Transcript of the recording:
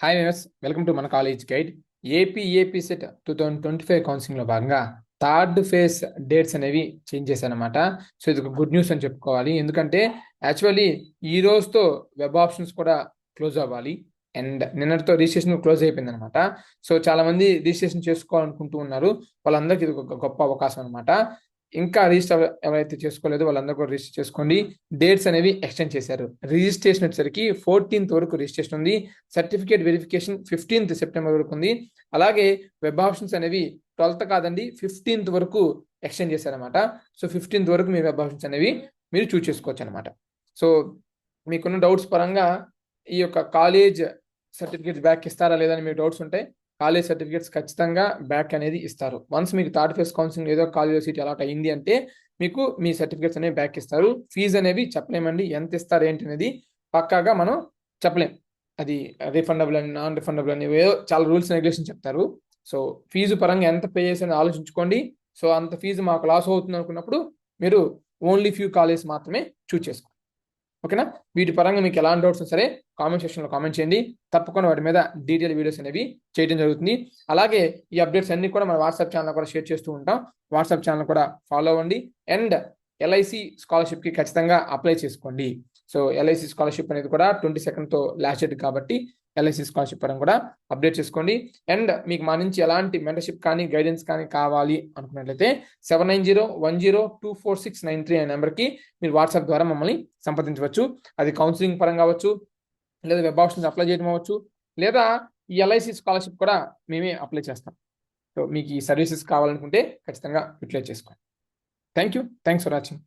Hi viewers, welcome to మన college guide. AP set 2025 కౌన్సిలింగ్లో భాగంగా థర్డ్ ఫేజ్ డేట్స్ అనేవి చేంజ్ చేశానమాట. సో ఇది ఒక గుడ్ న్యూస్ అని చెప్పుకోవాలి. ఎందుకంటే యాక్చువల్లీ ఈ రోజుతో వెబ్ ఆప్షన్స్ కూడా క్లోజ్ అవ్వాలి అండ్ నిన్నటితో రిజిస్ట్రేషన్ క్లోజ్ అయిపోయింది అనమాట. సో చాలా మంది రిజిస్ట్రేషన్ చేసుకోవాలనుకుంటూ ఉన్నారు. వాళ్ళందరికీ ఇది ఒక గొప్ప అవకాశం అనమాట. ఇంకా రిజిస్టర్ ఎవరైతే చేసుకోలేదో వాళ్ళందరూ కూడా రిజిస్టర్ చేసుకోండి. డేట్స్ అనేవి ఎక్స్టెండ్ చేశారు. రిజిస్ట్రేషన్ వచ్చేసరికి 14th వరకు రిజిస్ట్రేషన్ ఉంది. సర్టిఫికేట్ వెరిఫికేషన్ 15th సెప్టెంబర్ వరకు ఉంది. అలాగే వెబ్ ఆప్షన్స్ అనేవి 12th కాదండి 15th వరకు ఎక్స్టెండ్ చేశారనమాట. సో 15th వరకు మీ వెబ్ ఆప్షన్స్ అనేవి మీరు చూస్ చేసుకోవచ్చు అనమాట. సో మీకున్న డౌట్స్ పరంగా ఈ యొక్క కాలేజ్ సర్టిఫికేట్స్ బ్యాక్ ఇస్తారా లేదని మీకు డౌట్స్ ఉంటాయి. కాలేజ్ సర్టిఫికేట్స్ ఖచ్చితంగా బ్యాక్ అనేది ఇస్తారు. వన్స్ మీకు థర్డ్ ఫేజ్ కౌన్సిలింగ్ ఏదో కాలేజ్ సీట్ అలాట్ అయింది అంటే మీకు మీ సర్టిఫికేట్స్ అనేవి బ్యాక్ ఇస్తారు. ఫీజు అనేవి చెప్పలేమండి, ఎంత ఇస్తారు ఏంటి అనేది పక్కాగా మనం చెప్పలేం. అది రిఫండబుల్ అని నాన్ రిఫండబుల్ అని ఏదో చాలా రూల్స్ అండ్ రెగ్యులేషన్ చెప్తారు. సో ఫీజు పరంగా ఎంత పే చేసి ఆలోచించుకోండి. సో అంత ఫీజు మాకు లాస్ అవుతుంది అనుకున్నప్పుడు మీరు ఓన్లీ ఫ్యూ కాలేజ్ మాత్రమే చూస్ చేసుకోండి. ఓకేనా? వీటి పరంగా మీకు ఎలాంటి డౌట్స్ సరే కామెంట్ సెక్షన్లో కామెంట్ చేయండి. తప్పకుండా వాటి మీద డీటెయిల్ వీడియోస్ అనేవి చేయడం జరుగుతుంది. అలాగే ఈ అప్డేట్స్ అన్ని కూడా మన వాట్సాప్ ఛానల్ కూడా షేర్ చేస్తూ ఉంటాం. వాట్సాప్ ఛానల్ కూడా ఫాలో అవ్వండి అండ్ ఎల్ఐసి స్కాలర్షిప్కి ఖచ్చితంగా అప్లై చేసుకోండి. సో ఎల్ఐసి స్కాలర్షిప్ అనేది కూడా 22nd లాస్ట్ డేట్ కాబట్టి ఎల్ఐసి స్కాలర్షిప్ పరంగా కూడా అప్డేట్ చేసుకోండి. అండ్ మీకు మా నుంచి ఎలాంటి మెంటర్షిప్ కానీ గైడెన్స్ కానీ కావాలి అనుకున్నట్లయితే 7901024693 అనే నెంబర్కి మీరు వాట్సాప్ ద్వారా మమ్మల్ని సంప్రదించవచ్చు. అది కౌన్సిలింగ్ పరంగా అవ్వచ్చు, లేదా వెబ్ ఆప్షన్స్ అప్లై చేయడం అవ్వచ్చు, లేదా ఈ ఎల్ఐసి స్కాలర్షిప్ కూడా మేమే అప్లై చేస్తాం. సో మీకు ఈ సర్వీసెస్ కావాలనుకుంటే ఖచ్చితంగా యూటిలైజ్ చేసుకోండి. Thanks for watching.